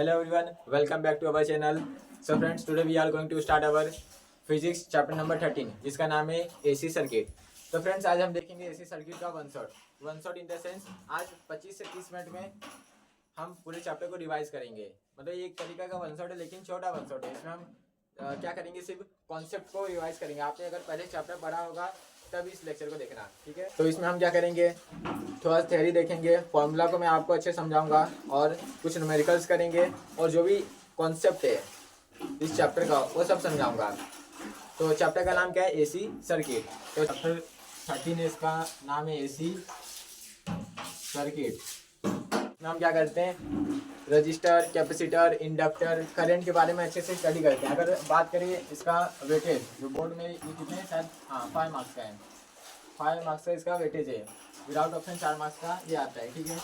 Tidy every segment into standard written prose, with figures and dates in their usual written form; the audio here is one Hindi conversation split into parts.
Hello everyone, welcome back to our channel. So friends, today we are going to start our physics chapter number 13 जिसका नाम है एसी सर्किट। तो फ्रेंड्स आज हम देखेंगे एसी सर्किट का one shot in the sense आज 25 से 30 मिनट में हम पूरे चैप्टर को रिवाइज करेंगे। मतलब ये एक तरीका का वन शॉट है लेकिन छोटा वन शॉट है। इसमें हम क्या करेंगे, सिर्फ कॉन्सेप्ट को रिवाइज करेंगे। आपने अगर पहले चैप्टर पढ़ा होगा तब इस लेक्चर को देखना, ठीक है। तो इसमें हम क्या करेंगे, थोड़ा थ्योरी देखेंगे, फॉर्मूला को मैं आपको अच्छे समझाऊंगा और कुछ न्यूमेरिकल्स करेंगे और जो भी कॉन्सेप्ट है इस चैप्टर का वो सब समझाऊंगा। तो चैप्टर का नाम क्या है, एसी सर्किट। तो चैप्टर 13 इसका नाम है एसी सर्किट। में हम क्या करते हैं, रजिस्टर, कैपेसिटर, इंडक्टर, करंट के बारे में अच्छे से स्टडी करते हैं। अगर बात करें इसका वेटेज, जो बोर्ड में ये कितने शायद 5 मार्क्स का है, 5 मार्क्स का इसका वेटेज है। विदाउट ऑप्शन 4 मार्क्स का ये आता है, ठीक है।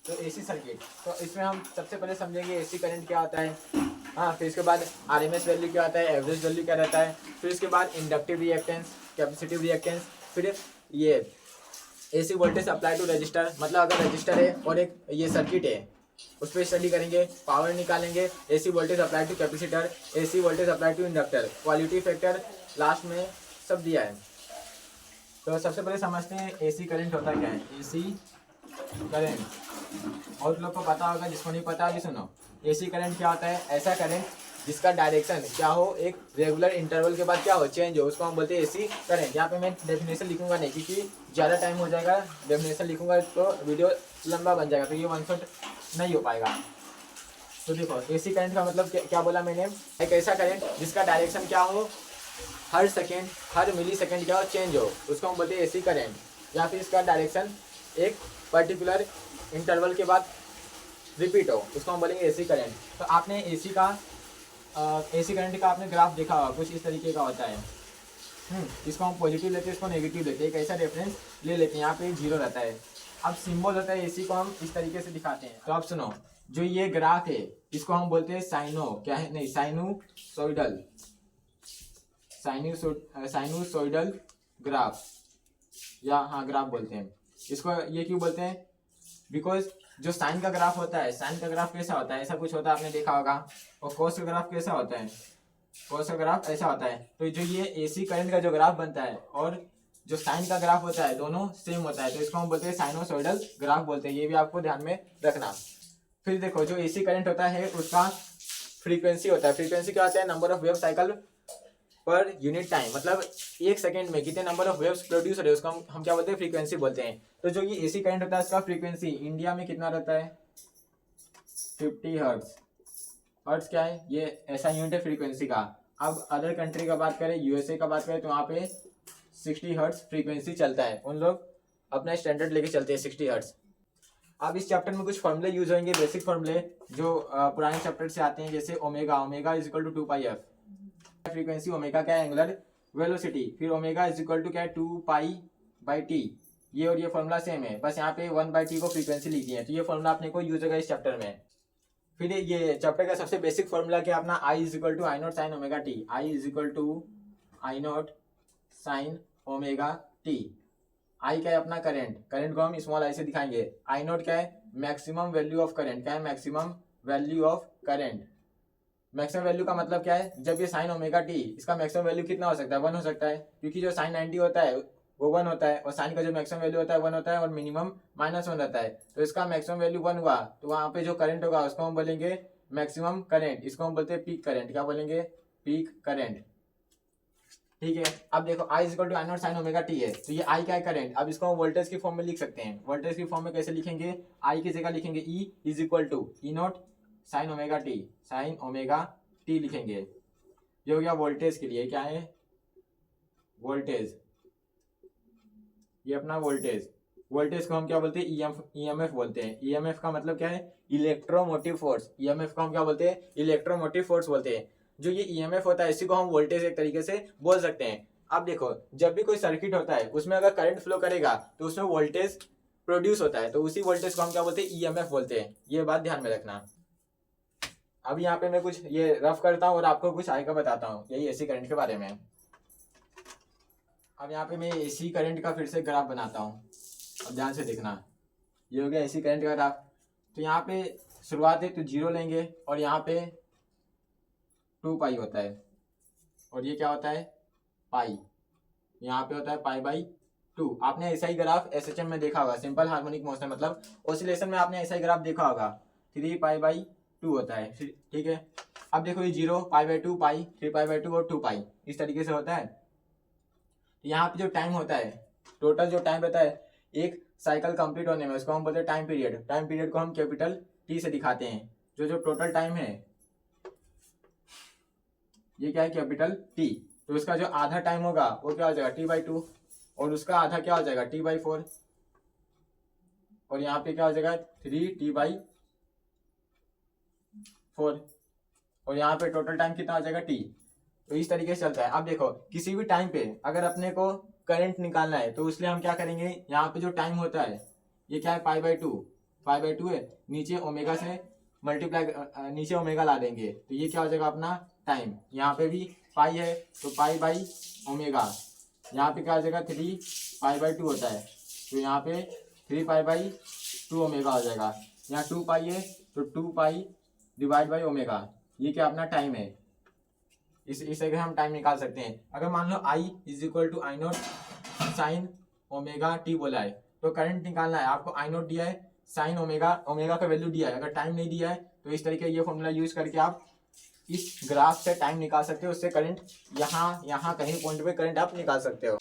तो एसी सर्किट, तो इसमें हम सबसे पहले समझेंगे एसी करंट क्या होता है, फिर इसके बाद आरएमएस वैल्यू क्या होता है, एवरेज वैल्यू क्या रहता है, फिर इसके बाद इंडक्टिव रिएक्टेंस, कैपेसिटिव रिएक्टेंस, फिर ये AC voltage apply to resistor. मतलब अगर रजिस्टर है और एक ये सर्किट है उस पर स्टडी करेंगे, पावर निकालेंगे, AC voltage apply to capacitor, AC voltage apply to inductor, quality factor last में सब दिया है। तो सबसे पहले समझते हैं एसी करंट होता क्या है। एसी करंट बहुत लोग को पता होगा, जिसको नहीं पता अभी सुनो। एसी करंट क्या होता है, ऐसा करंट जिसका डायरेक्शन क्या हो, एक रेगुलर इंटरवल के बाद क्या हो, चेंज हो, उसको हम बोलते हैं एसी करंट। यहाँ पे मैं डेफिनेशन लिखूंगा नहीं क्योंकि ज़्यादा टाइम हो जाएगा, डेफिनेशन लिखूंगा तो वीडियो लंबा बन जाएगा, तो ये वन शॉट नहीं हो पाएगा। तो देखो एसी करंट का मतलब क्या बोला मैंने, एक ऐसा करंट जिसका डायरेक्शन क्या हो, हर सेकेंड हर मिली सेकेंड क्या हो, चेंज हो, उसको हम बोलते हैं एसी करंट। या फिर इसका डायरेक्शन एक पर्टिकुलर इंटरवल के बाद रिपीट हो, उसको हम बोलेंगे एसी करंट। तो आपने एसी करंट का आपने ग्राफ देखा होगा, कुछ इस तरीके का होता है। इसको हम पॉजिटिव लेते हैं, इसको नेगेटिव लेते हैं। एक ऐसा रेफरेंस ले लेते हैं, यहाँ पे 0 रहता है। अब सिंबल होता है एसी को हम इस तरीके से दिखाते हैं। तो आप सुनो, जो ये ग्राफ है इसको हम बोलते हैं साइनोसॉइडल ग्राफ, या ग्राफ बोलते हैं इसको। ये क्यों बोलते हैं, बिकॉज जो साइन का ग्राफ होता है, साइन का ग्राफ कैसा होता है, ऐसा कुछ होता है, आपने देखा होगा। और कॉस का ग्राफ कैसा होता है, कॉस का ग्राफ ऐसा होता है। तो जो ये एसी करंट का जो ग्राफ बनता है और जो साइन का ग्राफ होता है दोनों सेम होता है, तो इसको हम बोलते हैं साइनोसॉइडल ग्राफ बोलते हैं। ये भी आपको ध्यान में रखना। फिर देखो जो एसी करंट होता है उसका फ्रीक्वेंसी होता है। फ्रीक्वेंसी क्या होता है, number of wave cycle per unit time. मतलब एक सेकेंड में कितने नंबर ऑफ वेव्स प्रोड्यूस हो रहे हैं उसको हम क्या बोलते हैं, फ्रीक्वेंसी बोलते हैं। तो जो ये एसी करंट होता है उसका फ्रीक्वेंसी इंडिया में कितना रहता है, 50 हर्ट्ज। हर्ट्ज क्या है, ये ऐसा यूनिट है फ्रीक्वेंसी का। अब अदर कंट्री का बात करें, यूएसए का बात करें, तो वहाँ पे 60 हर्ट्ज फ्रीक्वेंसी चलता है। उन लोग अपना स्टैंडर्ड लेके चलते हैं 60 हर्ट्ज। अब इस चैप्टर में कुछ फॉर्मूले यूज होंगे, बेसिक फॉर्मूले जो पुराने चैप्टर से आते हैं, जैसे omega is equal to 2πf। Frequency omega क्या है, एंगुलर वेलोसिटी। फिर ओमेगा इज इक्वल टू क्या है, 2π/t। ये और ये फॉर्मूला सेम है, बस यहाँ पे 1/t को फ्रीक्वेंसी लिख दिया है। तो ये फॉर्मूला अपने को यूज होगा इस चैप्टर में। फिर ये चैप्टर का सबसे बेसिक फॉर्मूला क्या अपना, I is equal to I0 sin omega t. I is equal to I0 sin omega t. I क्या है अपना करंट को हम स्मॉल i से दिखाएंगे। I0 क्या है, मैक्सिमम वैल्यू ऑफ करंट। क्या है, maximum value of current. Maximum value का मतलब क्या है, जब ये साइन ओमेगा टी, इसका मैक्सिमम वैल्यू कितना हो सकता है, 1 हो सकता है, क्योंकि जो साइन 90 होता है वो 1 होता है, और साइन का जो मैक्सिमम वैल्यू होता है 1 होता है, और मिनिमम -1 रहता है। तो इसका मैक्सिमम वैल्यू 1 हुआ, तो वहाँ पे जो करंट होगा उसको हम बोलेंगे मैक्सिमम करंट। इसको हम बोलते हैं पीक करंट। क्या बोलेंगे, पीक करंट, ठीक है। अब देखो I is equal to I0 sin omega t है, तो ये I क्या है, करंट। अब इसको हम वोल्टेज की फॉर्म में लिख सकते हैं। वोल्टेज की फॉर्म में कैसे लिखेंगे, I की जगह लिखेंगे E is equal to E0 sin omega t, sin omega t लिखेंगे। ये हो गया वोल्टेज के लिए, क्या है, वोल्टेज। ये अपना वोल्टेज को हम क्या बोलते हैं, ईएमएफ बोलते हैं। ईएमएफ का मतलब क्या है, इलेक्ट्रोमोटिव फोर्स। ईएमएफ को हम क्या बोलते हैं, इलेक्ट्रोमोटिव फोर्स बोलते हैं। जो ये ईएमएफ होता है इसी को हम वोल्टेज एक तरीके से बोल सकते हैं। अब देखो जब भी कोई सर्किट होता है उसमें अगर करंट फ्लो करेगा तो उसमें वोल्टेज प्रोड्यूस होता है, तो उसी वोल्टेज को हम क्या बोलते हैं, ईएमएफ बोलते हैं। ये बात ध्यान में रखना। अब यहाँ पे मैं कुछ ये रफ करता हूँ और आपको कुछ आगे का बताता हूँ, यही एसी करंट के बारे में। अब यहाँ पे मैं एसी करंट का फिर से ग्राफ बनाता हूँ, अब ध्यान से देखना। ये हो गया एसी करंट का ग्राफ। तो यहाँ पे शुरुआत है तो 0 लेंगे और यहाँ पे 2 पाई होता है और ये क्या होता है पाई, यहाँ पे होता है पाई/2। आपने ऐसा ही ग्राफ एसएचएम में देखा होगा, सिंपल हार्मोनिक मोशन मतलब ऑसिलेशन में आपने ऐसा ही ग्राफ देखा होगा, 3 पाई/2 होता है, ठीक है। अब देखो ये 0 पाई/2 पाई, 3 पाई/2 और 2 पाई इस तरीके से होता है। यहाँ पे जो टाइम होता है, टोटल जो टाइम रहता है एक साइकिल कंप्लीट होने में, उसको हम बोलते हैं टाइम पीरियड। टाइम पीरियड को हम कैपिटल टी से दिखाते हैं। जो टोटल टाइम है ये क्या है कैपिटल टी, तो उसका जो आधा टाइम होगा वो क्या हो जाएगा t/2 और उसका आधा क्या हो जाएगा t/4 और यहाँ पे क्या हो जाएगा 3t/4 और यहाँ पे टोटल टाइम कितना हो जाएगा t। तो इस तरीके से चलता है। अब देखो किसी भी टाइम पे अगर अपने को करंट निकालना है तो इसलिए हम क्या करेंगे, यहाँ पे जो टाइम होता है ये क्या है पाई/2 है, नीचे ओमेगा से मल्टीप्लाई, नीचे ओमेगा ला देंगे तो ये क्या हो जाएगा अपना टाइम। यहाँ पे भी पाई है तो पाई/ओमेगा, यहाँ पे क्या हो जाएगा 3 पाई/2 होता है तो यहाँ पे 3 पाई/2 ओमेगा हो जाएगा। यहाँ 2 पाई है तो 2 पाई डिवाइड बाई ओमेगा, ये क्या अपना टाइम है। इसे हम टाइम निकाल सकते हैं। अगर मान लो I = I0 sine omega T बोला है तो करंट निकालना है, आपको I0 दिया है, साइन ओमेगा का वैल्यू दिया है, अगर टाइम नहीं दिया है तो इस तरीके ये फॉर्मूला यूज करके आप इस ग्राफ से टाइम निकाल सकते हो, उससे करंट यहाँ कहीं पॉइंट पे करंट आप निकाल सकते हो।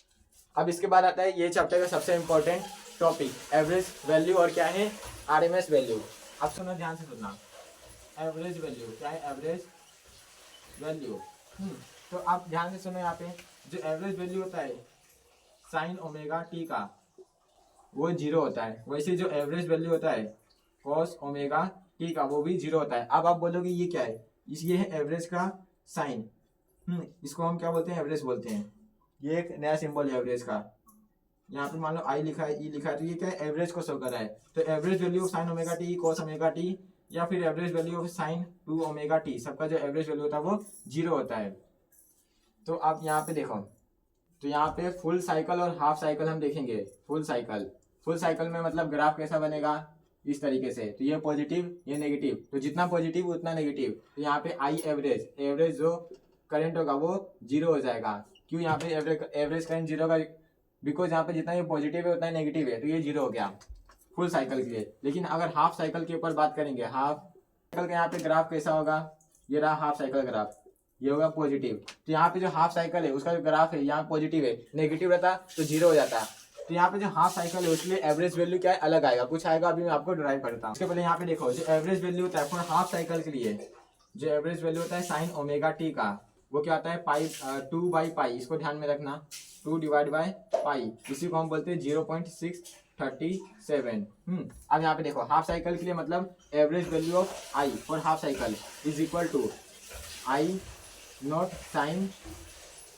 अब इसके बाद आता है ये चैप्टर का सबसे इंपॉर्टेंट टॉपिक एवरेज वैल्यू और क्या है RMS वैल्यू। अब सुनो ध्यान से सुनना, एवरेज वैल्यू क्या है, एवरेज वैल्यू। तो आप ध्यान से सुनो, यहाँ पे जो एवरेज वैल्यू होता है साइन ओमेगा टी का वो 0 होता है, वैसे जो एवरेज वैल्यू होता है कॉस ओमेगा टी का वो भी 0 होता है। अब आप बोलोगे ये क्या है, ये है एवरेज का साइन, इसको हम क्या बोलते हैं एवरेज बोलते हैं। ये एक नया सिंबल है एवरेज का, यहाँ पे मान लो आई लिखा है, ई लिखा है, तो ये क्या है एवरेज को शो कर रहा है। तो average value of sine omega t cos omega T या फिर average value of sine 2 omega T, सबका जो एवरेज वैल्यू होता है वो 0 होता है। तो आप यहाँ पे देखो, तो यहाँ पे फुल साइकिल और हाफ साइकिल हम देखेंगे। फुल साइकिल में मतलब ग्राफ कैसा बनेगा इस तरीके से, तो ये पॉजिटिव ये नेगेटिव, तो जितना पॉजिटिव उतना नेगेटिव। तो यहाँ पे आई एवरेज जो करंट होगा वो 0 हो जाएगा। क्यों यहाँ पे एवरेज करंट 0 होगा, बिकॉज यहाँ पे जितना ये पॉजिटिव है उतना नेगेटिव है, तो ये 0 हो गया फुल साइकिल के लिए। लेकिन अगर हाफ साइकिल के ऊपर बात करेंगे, हाफ साइकिल का यहाँ पे ग्राफ कैसा होगा, ये रहा हाफ साइकिल ग्राफ, ये होगा पॉजिटिव। तो यहाँ पे जो हाफ साइकिल है उसका जो ग्राफ है यहाँ पॉजिटिव है, नेगेटिव रहता तो 0 हो जाता। तो यहाँ पे जो हाफ साइकिल है उसके लिए एवरेज वैल्यू क्या है अलग आएगा, कुछ आएगा अभी मैं आपको ड्राइव करता हूँ। उसके पहले यहाँ पे देखो जो एवरेज वैल्यू होता है फॉर हाफ साइकिल के लिए, जो एवरेज वैल्यू होता है साइन ओमेगा टी का वो क्या होता है 2/पाई, इसको ध्यान में रखना, 2 डिवाइड बाय पाई, इसी को हम बोलते हैं 0.637। अब यहाँ पे देखो हाफ साइकिल के लिए मतलब average value of I for half cycle is equal to I0 sine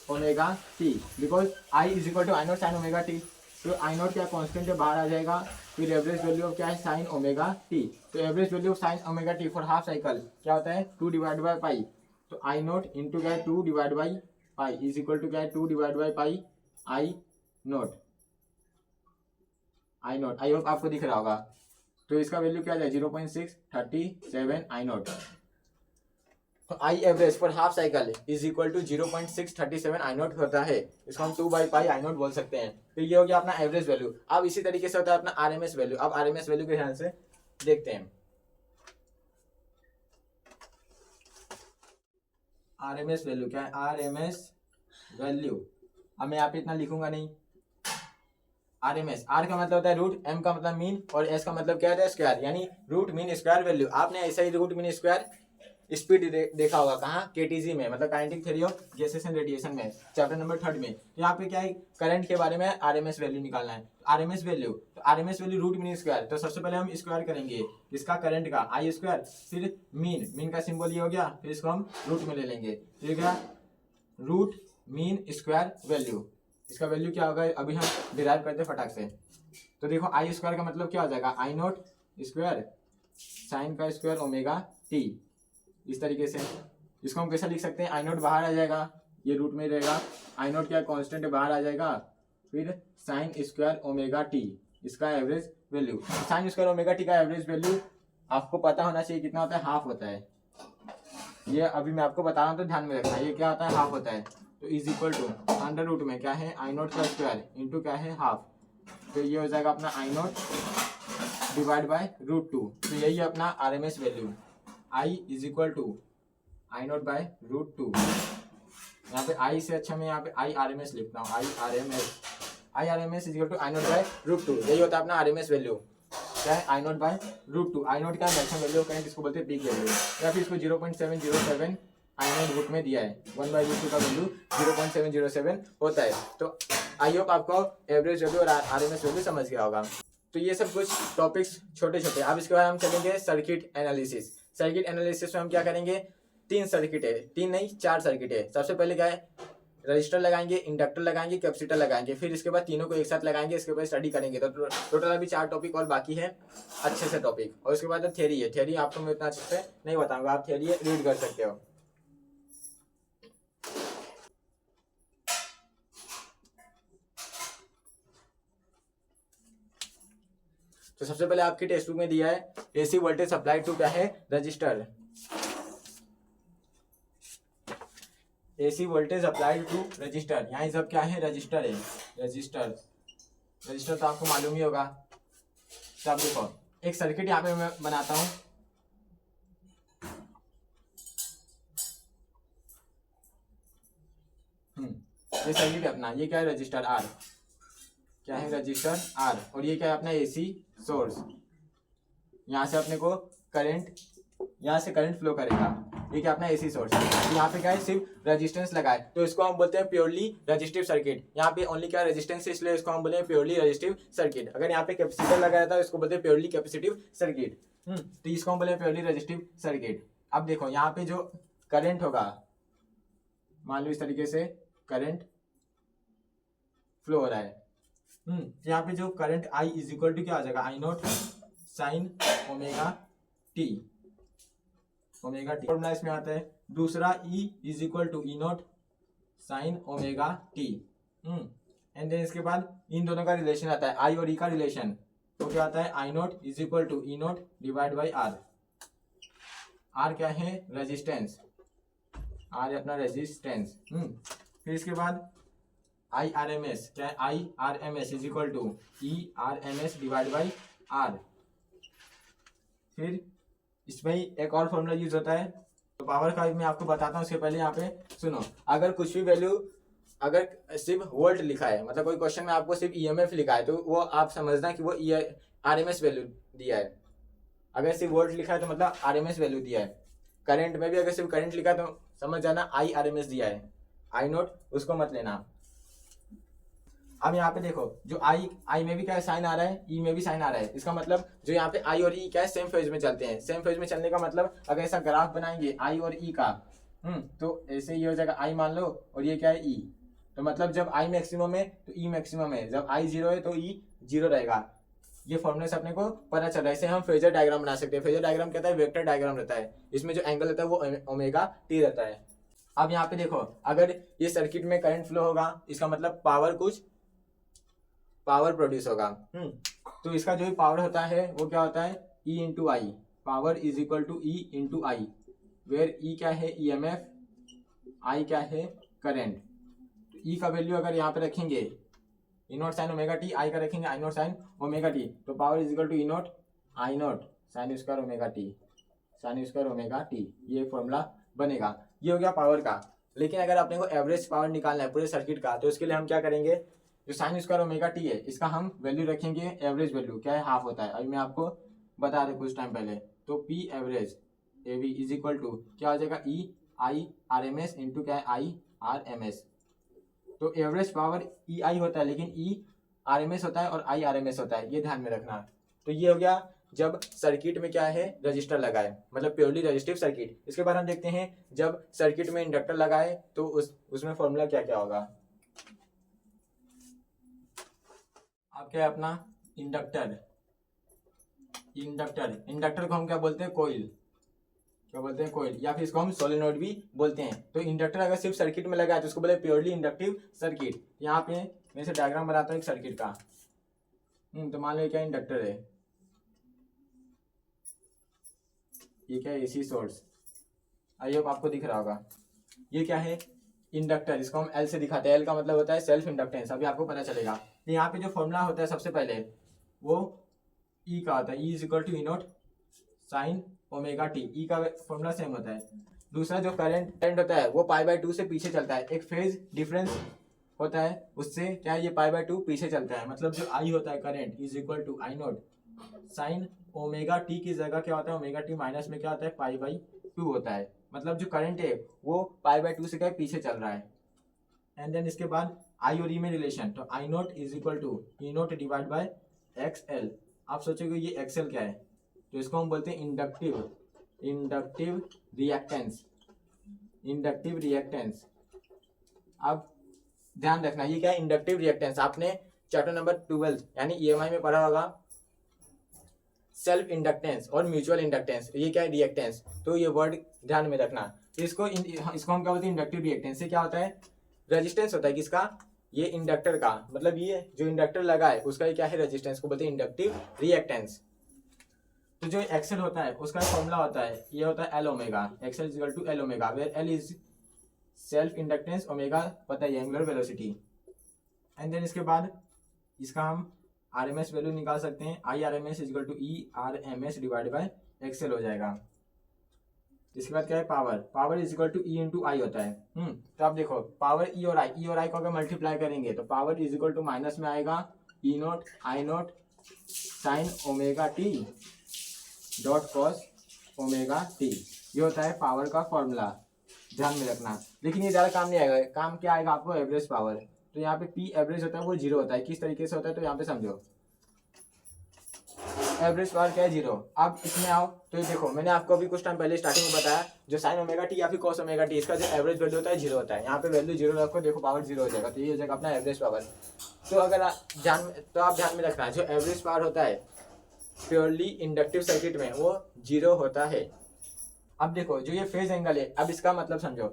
omega t, because I = I0 sine omega t. तो I0 क्या कांस्टेंट है बाहर आ जाएगा, फिर एवरेज वैल्यू ऑफ क्या है साइन ओमेगा टी। तो average value of sine omega T for half cycle क्या होता है 2 डिवाइड बाय पाई, तो I0 इंटू क्या है 2 divide by pi is equal to क्या है 2 divide by pi I0। I hope आपको दिख रहा होगा। तो इसका वैल्यू क्या है 0.637 I0। तो I average for half cycle is equal to 0.637 I0 होता है, इसको हम 2/पाई I0 बोल सकते हैं। तो ये हो गया अपना एवरेज वैल्यू। अब इसी तरीके से होता है अपना RMS वैल्यू। अब RMS वैल्यू के ध्यान से देखते हैं। RMS वैल्यू क्या है, RMS वैल्यू, अब मैं यहाँ पे इतना लिखूंगा नहीं। RMS, R का मतलब होता है रूट, M का मतलब मीन और S का मतलब क्या होता है स्क्वायर, यानी रूट मीन स्क्वायर वैल्यू। आपने ऐसा ही रूट मीन स्क्वायर स्पीड देखा होगा कहाँ, KTG में, मतलब kinetic theory of gases and radiation में, चैप्टर नंबर 3 में। यहाँ पे क्या है करंट के बारे में RMS वैल्यू निकालना है। RMS वैल्यू, तो RMS value root mean square, तो सबसे पहले हम स्क्वायर करेंगे इसका करंट का I स्क्वायर, फिर मीन का सिंबल ये हो गया, फिर इसको हम रूट में ले लेंगे, तो क्या रूट मीन स्क्वायर वैल्यू। इसका वैल्यू क्या होगा अभी हम डिराइव करते हैं फटाक से। तो देखो I स्क्वायर का मतलब क्या हो जाएगा I0 स्क्वायर साइन का स्क्वायर ओमेगा टी, इस तरीके से। इसको हम कैसा लिख सकते हैं, I0 बाहर आ जाएगा, ये रूट में रहेगा, I0 क्या कांस्टेंट बाहर आ जाएगा, फिर साइन स्क्वायर ओमेगा टी इसका average value. Sign square omega T का एवरेज वैल्यू आपको पता होना चाहिए कितना होता है, हाफ होता है। ये अभी मैं आपको बता रहा हूँ तो ध्यान में रखना, ये क्या होता है, हाफ होता है। तो is equal to under root में क्या है, आई नोट का स्क्वायर इंटू क्या है, हाफ। तो ये हो जाएगा अपना I nought divide by root 2। तो यही है अपना R M S value, I is equal to I note by root 2। यहाँ पे आई से अच्छा मैं यहाँ पे आई आर एम एस लिखता हूँ, I R M S is equal to I note by root 2। यही होता है अपना आर एम एस वैल्यू, क्या है, I note by root 2। I naught क्या है, मैक्सिमम वैल्यू ऑफ करंट, इसको बोलते हैं पीक वैल्यू, या फिर इसको 0.707 आई नोट रूट में दिया है। 1/√2 का वैल्यू 0.707 होता है। तो आई होप आपको एवरेज वैल्यू और आर एम एस वैल्यू समझ गया होगा। तो ये सब कुछ टॉपिक्स छोटे छोटे। अब इसके बाद हम चलेंगे सर्किट एनालिसिस। सर्किट एनालिसिस में हम क्या करेंगे, 3 सर्किट है, 3 नहीं 4 सर्किट है। सबसे पहले क्या है, रजिस्टर लगाएंगे, इंडक्टर लगाएंगे, कैपेसिटर लगाएंगे, फिर इसके बाद तीनों को एक साथ लगाएंगे, इसके बाद स्टडी करेंगे। तो टोटल अभी 4 टॉपिक और बाकी है अच्छे से टॉपिक। और उसके बाद थ्योरी है, थ्योरी आपको मैं उतना अच्छे से नहीं बताऊंगा, आप थ्योरी रीड कर सकते हो। तो सबसे पहले आपकी टेक्स्ट बुक में दिया है एसी वोल्टेज सप्लाई टू क्या है, resistor. AC voltage applied to resistor, यहाँ सब क्या है, रजिस्टर है। रजिस्टर तो आपको मालूम ही होगा। तो आप देखो एक सर्किट यहाँ पे मैं बनाता हूँ। ये सर्किट है अपना, ये क्या है, रजिस्टर आर, क्या है, रजिस्टर आर। और ये क्या है अपना एसी सोर्स, यहाँ से अपने को करंट, यहाँ से करंट फ्लो करेगा। ये क्या अपना एसी सोर्स है। यहाँ पे क्या है, सिर्फ रेजिस्टेंस लगा है, तो इसको हम बोलते हैं प्योरली रेजिस्टिव सर्किट। यहाँ पे ओनली क्या रेजिस्टेंस है, इसलिए इसको हम बोलते हैं प्योरली रेजिस्टिव सर्किट। अगर यहाँ पे कैपेसिटर लगाया था, इसको बोलते हैं प्योरली कैपेसिटिव सर्किट। तो इसको हम बोले प्योरली रेजिस्टिव सर्किट। अब देखो यहाँ पे जो करंट होगा, मान लो इस तरीके से करंट फ्लो हो रहा है। यहाँ पे जो current I is equal to क्या आ जाएगा, I note sine omega t. Formula इसमें आता है। दूसरा E is equal to E note sine omega t. And then इसके बाद इन दोनों का रिलेशन आता है, I और E का रिलेशन। तो क्या आता है, I naught is equal to E naught divide by R. R क्या है, रेजिस्टेंस, आर है अपना रेजिस्टेंस। फिर इसके बाद आई आर एम एस, क्या है, I R M S is equal to E R M S divide by R. फिर इसमें ही एक और फॉर्मूला यूज होता है, तो पावर का मैं आपको बताता हूँ। उसके पहले यहाँ पे सुनो, अगर कुछ भी वैल्यू, अगर सिर्फ वोल्ट लिखा है, मतलब कोई क्वेश्चन में आपको सिर्फ ईएमएफ लिखा है, तो वो आप समझना कि वो आरएमएस वैल्यू दिया है। अगर सिर्फ वोल्ट लिखा है तो मतलब आरएमएस वैल्यू दिया है। करंट में भी अगर सिर्फ करंट लिखा है तो समझ जाना आई आरएमएस दिया है, आई नोट उसको मत लेना। अब यहाँ पे देखो, जो आई में भी क्या साइन आ रहा है, ई में भी साइन आ रहा है। इसका मतलब जो यहाँ पे आई और ई क्या है, सेम फेज में चलते हैं। सेम फेज में चलने का मतलब अगर ऐसा ग्राफ बनाएंगे आई और ई का, तो ऐसे ये हो जाएगा, आई मान लो और ये क्या है, ई। तो मतलब जब आई मैक्सिमम है तो ई मैक्सिमम है, जब आई 0 है तो ई 0 रहेगा। ये फॉर्मूले से अपने को पता चल रहा है। ऐसे हम फेजर डायग्राम बना सकते हैं। फेजर डायग्राम कहता है वेक्टर डायग्राम रहता है, इसमें जो एंगल रहता है वो ओमेगा टी रहता है। अब यहाँ पे देखो, अगर ये सर्किट में करंट फ्लो होगा, इसका मतलब पावर प्रोड्यूस होगा। तो इसका जो भी पावर होता है वो क्या होता है, E into I. Power is equal to E into I, where E क्या है, ईएमएफ, I क्या है, करंट। तो E का वैल्यू अगर यहाँ पे रखेंगे E note sine omega t, I का रखेंगे I note sine omega t, तो power is equal to E note I note sine square omega t, sine square omega t. ये फॉर्मूला बनेगा। ये हो गया पावर का। लेकिन अगर अपने को एवरेज पावर निकालना है पूरे सर्किट का, तो उसके लिए हम क्या करेंगे, जो साइन स्क्वायर ओमेगा टी है इसका हम वैल्यू रखेंगे, एवरेज वैल्यू क्या है, हाफ होता है। अभी मैं आपको बता दूं कुछ टाइम पहले। तो P average A B is equal to क्या हो जाएगा, E I R M S into क्या है, आई आर एम एस। तो एवरेज पावर ई आई होता है, लेकिन ई आर एम एस होता है और आई आर एम एस होता है, ये ध्यान में रखना। तो ये हो गया जब सर्किट में क्या है, रजिस्टर लगाए, मतलब प्योरली रजिस्टिव सर्किट। इसके बाद हम देखते हैं जब सर्किट में इंडक्टर लगाए तो उसमें फॉर्मूला क्या क्या होगा। अब क्या है अपना इंडक्टर, इंडक्टर को हम क्या बोलते हैं, कोइल, क्या बोलते हैं, कोइल, या फिर इसको हम सोलेनोइड भी बोलते हैं। तो इंडक्टर अगर सिर्फ सर्किट में लगा है तो उसको बोले प्योरली इंडक्टिव सर्किट। यहाँ पे मैं से डायग्राम बनाता हूँ एक सर्किट का। तो मान लो क्या इंडक्टर है, ये क्या है, एसी सोर्स। आई होप आपको दिख रहा होगा। ये क्या है, इंडक्टर, इसको हम एल से दिखाते हैं। एल का मतलब होता है सेल्फ इंडक्टेंस, अभी आपको पता चलेगा। तो यहाँ पे जो फॉर्मूला होता है सबसे पहले वो ई का होता है, E is equal to E note sine omega t. E का फॉर्मूला सेम होता है। दूसरा जो करंट होता है वो पाई बाय 2 से पीछे चलता है, एक फेज डिफरेंस होता है उससे क्या है, ये पाई बाय 2 पीछे चलता है। मतलब जो आई होता है current is equal to I note sine omega t की जगह क्या होता है, ओमेगा टी माइनस में क्या होता है, पाई बाई 2 होता है। मतलब जो करंट है वो पाई बाय 2 से क्या पीछे चल रहा है। एंड देन इसके बाद आई और ई में रिलेशन, तो I naught is equal to E naught divide by X L. आप सोचोगे ये एक्सएल क्या है, तो इसको हम बोलते हैं इंडक्टिव रिएक्टेंस, इंडक्टिव रिएक्टेंस। अब ध्यान रखना ये क्या है, इंडक्टिव रिएक्टेंस। आपने चैप्टर नंबर 12 यानी ईएमआई में पढ़ा होगा सेल्फ इंडक्टेंस और म्यूचुअल इंडक्टेंस, ये क्या है, रिएक्टेंस। तो ये वर्ड ध्यान में रखना। तो इसको हम क्या बोलते हैं, इंडक्टिव रिएक्टेंस। से क्या होता है, रेजिस्टेंस होता है किसका, ये इंडक्टर का, मतलब ये जो इंडक्टर लगा है उसका ये क्या है, रेजिस्टेंस को बोलते हैं इंडक्टिव रिएक्टेंस। तो जो एक्सेल होता है उसका फॉर्मूला होता है, ये होता है L omega, XL is equal to L omega, where L is self inductance, omega पता है एंगुलर वेलोसिटी। एंड देन इसके बाद इसका हम आरएमएस वैल्यू निकाल सकते हैं, I R M S is equal to E R M S divide by X L हो जाएगा। इसके बाद क्या है, power is equal to E into I होता है। तो आप देखो पावर ई और आई को अगर मल्टीप्लाई करेंगे तो power is equal to minus में आएगा E note I note sine omega t dot cos omega t. ये होता है पावर का फॉर्मूला, ध्यान में रखना। लेकिन ये ज़्यादा काम नहीं आएगा, काम क्या आएगा आपको, एवरेज पावर। तो यहाँ पे पी एवरेज होता है वो 0 होता है। किस तरीके से होता है, तो यहाँ पे समझो एवरेज पावर क्या है, 0। अब इसमें आओ तो ये देखो मैंने आपको अभी कुछ टाइम पहले स्टार्टिंग में बताया जो साइन ओमेगा टी या फिर कॉस ओमेगा टी, इसका जो एवरेज वैल्यू होता है 0 होता है। यहाँ पे वैल्यू 0 रखो, देखो पावर 0 हो जाएगा, तो ये हो जाएगा अपना एवरेज पावर। तो अगर आप ध्यान में रखना जो एवरेज पावर होता है प्योरली इंडक्टिव सर्किट में वो 0 होता है। अब देखो जो ये फेज एंगल है, अब इसका मतलब समझो,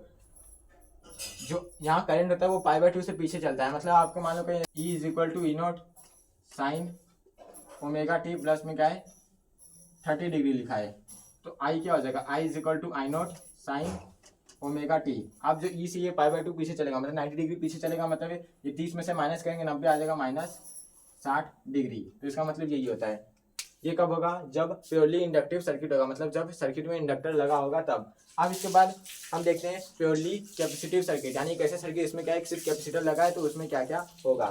जो यहाँ करंट होता है वो पाई बाय 2 से पीछे चलता है। मतलब आपको मान लो कि E is equal to E note sine omega t plus में क्या है 30 डिग्री लिखा है, तो आई क्या हो जाएगा, I is equal to I note sine omega t. अब जो ई से ये पाई बाय 2 पीछे चलेगा, मतलब 90 डिग्री पीछे चलेगा, मतलब ये 30 में से माइनस करेंगे 90 आ जाएगा माइनस 60 डिग्री। तो इसका मतलब यही होता है। ये कब होगा, जब प्योरली इंडक्टिव सर्किट होगा, मतलब जब सर्किट में इंडक्टर लगा होगा तब। अब इसके बाद हम देखते हैं प्योरली कैपेसिटिव सर्किट, यानी कैसे सर्किट इसमें क्या है, सिर्फ कैपेसिटर लगा है तो उसमें क्या क्या होगा।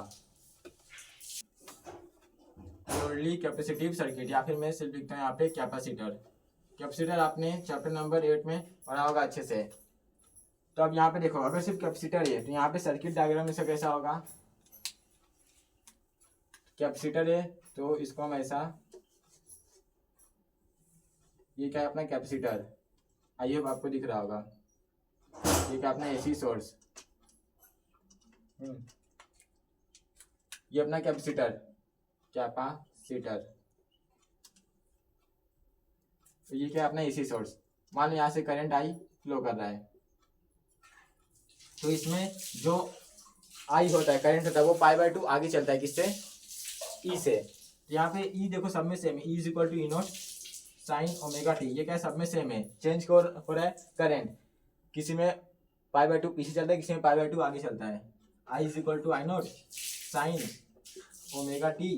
प्योरली कैपेसिटिव सर्किट, या फिर मैं सिर्फ लिखता हूँ यहाँ पे कैपेसिटर। कैपेसिटर आपने चैप्टर नंबर 8 में पढ़ा होगा अच्छे से। तो अब यहाँ पे देखो अगर सिर्फ कैपेसिटर है तो यहाँ पे सर्किट डायग्राम में से कैसा होगा, कैपेसिटर है तो इसको हम ऐसा, ये क्या है अपना कैपेसिटर, आई होप आपको दिख रहा होगा। ये क्या अपना एसी सोर्स, ये अपना कैपेसिटर, तो ये क्या अपना एसी सोर्स। मान लो यहाँ से करंट आई फ्लो कर रहा है, तो इसमें जो आई होता है करंट होता है वो पाई बाय 2 आगे चलता है, किससे, ई से। यहाँ पे ई देखो सब में सेम है, E is equal to E note sine omega t. ये क्या सब में सेम है, चेंज हो रहा है करंट, किसी में पाई बाय 2 पीछे चलता है, किसी में पाई बाय 2 आगे चलता है। I is equal to I note sine omega t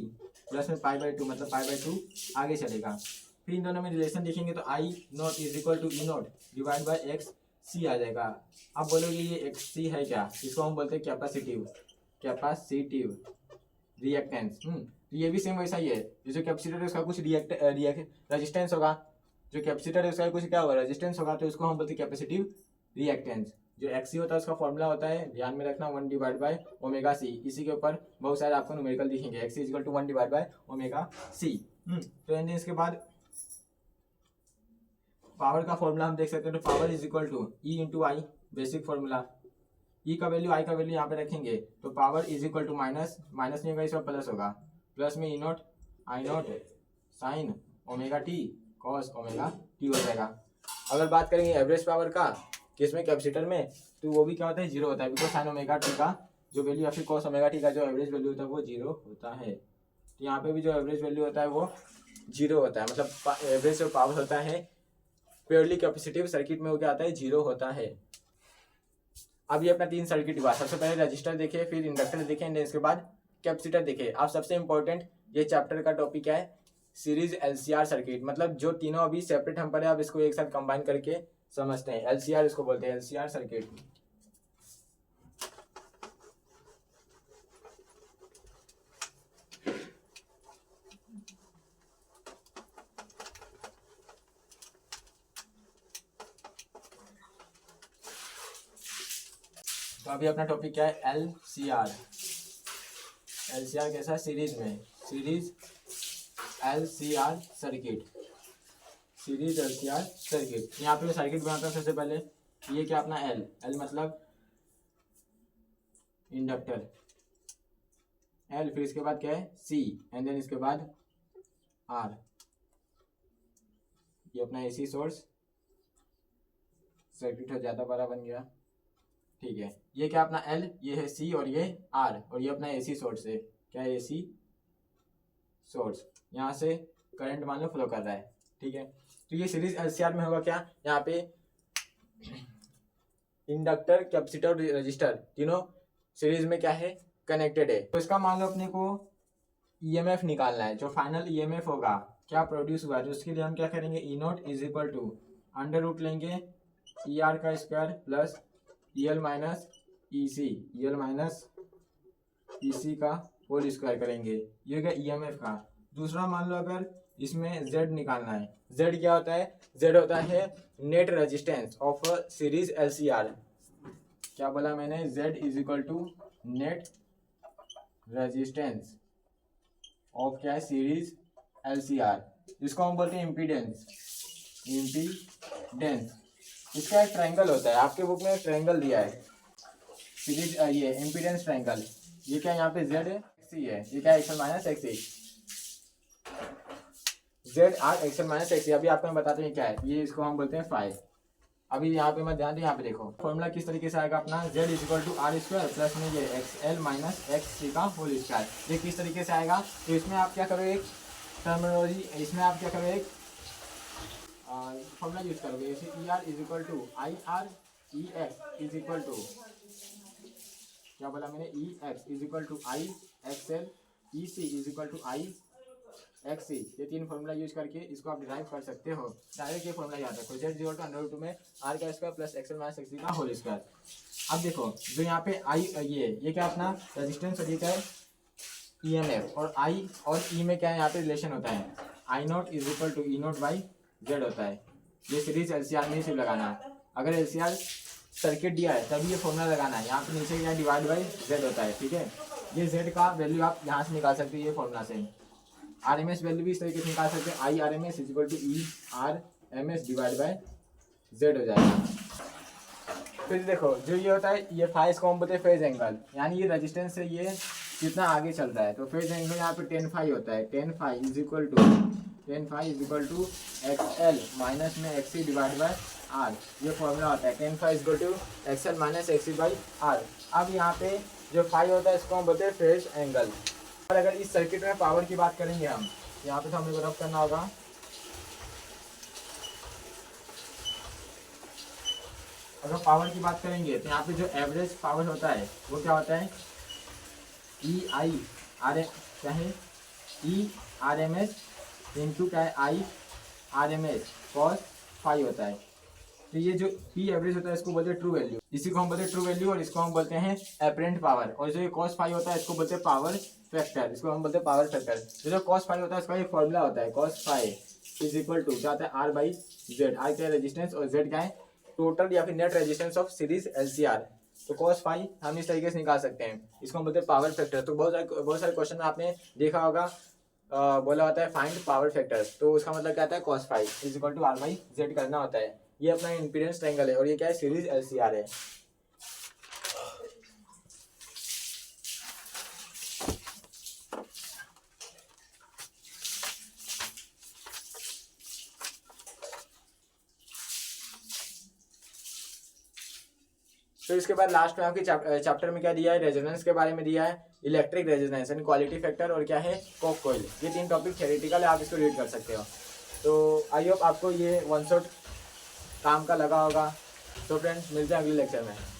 plus में पाई बाय 2, मतलब पाई बाय 2 आगे चलेगा। फिर इन दोनों में रिलेशन देखेंगे तो I naught is equal to E naught divide by X C आ जाएगा। अब बोलोगे ये एक्स सी है क्या, इसको हम बोलते हैं कैपेसिटिव रिएक्टेंस। तो ये भी सेम वैसा ही है, जो कैपेसिटर है उसका कुछ रेजिस्टेंस होगा, जो कैपेसिटर है उसका कुछ क्या होगा, रेजिस्टेंस होगा, तो उसको हम बोलते हैं कैपेसिटिव रिएक्टेंस। जो एक्सी होता है उसका फॉर्मूला होता है, ध्यान में रखना, 1 डिवाइड बाय ओमेगा सी। इसी के ऊपर बहुत सारे आपको न्यूमेरिकल दिखेंगे, XC is equal to 1 divide by omega C. तो इसके बाद पावर का फॉर्मूला हम देख सकते हैं, तो power is equal to E into I, basic formula. E का वैल्यू आई का वैल्यू यहाँ पे रखेंगे तो power is equal to minus नहीं होगा, इसमें प्लस होगा, प्लस में E note I note sine omega t cos omega t हो जाएगा। अगर बात करेंगे एवरेज पावर का किसमें, कैपेसिटर में, तो वो भी क्या होता है, 0 होता है, बिकॉज साइन ओमेगा टी का जो वैल्यू या फिर कॉस ओमेगा टी का जो एवरेज वैल्यू होता है वो 0 होता है। तो यहाँ पे भी जो एवरेज वैल्यू होता है वो 0 होता है, मतलब एवरेज जो पावर होता है प्योरली कैपेसिटिव सर्किट में वो क्या आता है, 0 होता है। अब ये अपना 3 सर्किट हुआ। सबसे पहले रजिस्टर देखे, फिर इंडक्टर देखे, इसके बाद कैपेसिटर देखे। अब सबसे इंपॉर्टेंट ये चैप्टर का टॉपिक क्या है, सीरीज एलसीआर सर्किट। मतलब जो तीनों अभी सेपरेट हम पढ़े, अब इसको एक साथ कंबाइन करके समझते हैं। एलसीआर इसको बोलते हैं, एलसीआर सर्किट। तो अभी अपना टॉपिक क्या है, एलसीआर। एलसीआर कैसा, सीरीज में, series LCR circuit, series LCR circuit. यहाँ पे सर्किट बनाता हूँ सबसे पहले। ये क्या अपना एल, एल मतलब इंडक्टर, एल, फिर इसके बाद क्या है सी, एंड देन इसके बाद आर। ये अपना एसी सोर्स सर्किट हो जाता, बड़ा बन गया, ठीक है। ये क्या अपना एल, ये है सी, और ये आर, और ये अपना एसी सोर्स है, क्या है, एसी सोर्स। यहाँ से करंट मान लो फ्लो कर रहा है, ठीक है। तो ये सीरीज एलसीआर में होगा क्या, यहाँ पे इंडक्टर, कैपेसिटर, रजिस्टर तीनों सीरीज में क्या है, कनेक्टेड है। तो इसका मान लो अपने को ईएमएफ निकालना है, जो फाइनल ईएमएफ होगा क्या प्रोड्यूस हुआ है, तो उसके लिए हम क्या करेंगे, E naught is equal to under root लेंगे ई आर का square plus E L minus E C, E L minus E C का होल स्क्वायर करेंगे। ये क्या ईएमएफ का। दूसरा मान लो अगर इसमें Z निकालना है, Z क्या होता है, Z होता है net resistance of series LCR. क्या बोला मैंने, Z is equal to net resistance of क्या है, सीरीज एलसीआर। इसको हम बोलते हैं इम्पीडेंस, इम्पीडेंस। इसका एक ट्रायंगल होता है, आपके बुक में ट्रायंगल दिया है सीरीज, ये इम्पीडेंस ट्रायंगल। ये क्या यहाँ पे Z XC है, ये क्या XL minus XC, Z R XL minus XC. अभी आपको मैं बताते हैं क्या है, ये इसको हम बोलते हैं फाई। अभी यहाँ पे मैं ध्यान दें, यहाँ पे देखो फॉर्मूला किस तरीके से आएगा अपना, Z is equal to R square plus में ये XL माइनस XC का होल स्क्वायर। ये किस तरीके से आएगा, तो इसमें आप क्या करो, एक टर्मिनोलॉजी, इसमें आप क्या करो, एक फॉर्मूला यूज करोगे, जैसे E R is equal to I R E X is equal to, क्या बोला मैंने, E X is equal to I X L, E C is equal to I X C. ये 3 फॉर्मूला यूज करके इसको आप डिराइव कर सकते हो। डायरेक्ट ये फॉर्मूला याद रखो, Z equal to under root में आर का square plus XL minus XC का होल स्क्वायर। अब देखो जो यहाँ पे आई, ये क्या अपना रेजिस्टेंस, और ये क्या है ईएमएफ, और आई और ई में क्या है यहाँ पे रिलेशन होता है, I naught is equal to E naught by Z होता है। ये सीरीज एलसीआर में ही सिर्फ लगाना है। अगर एलसीआर सर्किट दिया है तभी ये फॉर्मूला लगाना है। यहाँ पे नीचे क्या डिवाइड बाई जेड होता है, ठीक है। ये जेड का वैल्यू आप यहाँ से निकाल सकते हो, ये फॉर्मूला से। आरएमएस वैल्यू भी इस तरीके से निकाल सकते हैं, I R M S is equal to E R M S divide by Z हो जाएगा। फिर देखो जो ये होता है, ये फाइव इसको हम बोलते हैं फेज एंगल, यानी ये रेजिस्टेंस से ये कितना आगे चल रहा है। तो फेज एंगल यहाँ पे 10 फाई होता है, 10 phi is equal to X L minus में X C divide by R. ये फॉर्मूला होता है 10 phi is equal to X L minus X C by R. अब यहाँ पे जो फाई होता है इसको हम बोलते हैं फेज एंगल। और अगर इस सर्किट में पावर की बात करेंगे हम, यहाँ पे तो हमें रफ करना होगा। अगर पावर की बात करेंगे तो यहाँ पे जो एवरेज पावर होता है वो क्या होता है, ई आई आर एम, क्या है E R M S into क्या है I R M S cos phi होता है। तो ये जो पी एवरेज होता है इसको बोलते हैं ट्रू वैल्यू, इसी को हम बोलते हैं ट्रू वैल्यू, और इसको हम बोलते हैं एपरेंट पावर। और जो ये कॉस फाई होता है इसको बोलते हैं पावर फैक्टर, इसको हम बोलते हैं पावर फैक्टर। जो कॉस फाई होता है इसका ये फॉर्मूला होता है, cos phi is equal to क्या होता है, आर बाई जेड। आर क्या है रेजिस्टेंस, और जेड क्या है टोटल या फिर net resistance of series LCR. तो कॉस फाई हम इस तरीके से निकाल सकते हैं, इसको हम बोलते हैं पावर फैक्टर। तो बहुत सारे क्वेश्चन में आपने देखा होगा, बोला होता है फाइंड पावर फैक्टर, तो उसका मतलब क्या आता है cos phi is equal to R by Z करना होता है। ये अपना इम्पीडेंस ट्रायंगल है, और ये क्या है सीरीज एलसीआर है। फिर इसके बाद लास्ट में आपके चैप्टर में क्या दिया है, रेजोनेंस के बारे में दिया है, electric resonance and quality factor, और क्या है कॉक कॉइल। ये 3 टॉपिक थ्योरेटिकल है, आप इसको रीड कर सकते हो। तो आई होप आपको ये वन शॉट काम का लगा होगा। तो फ्रेंड्स मिलते हैं अगले लेक्चर में।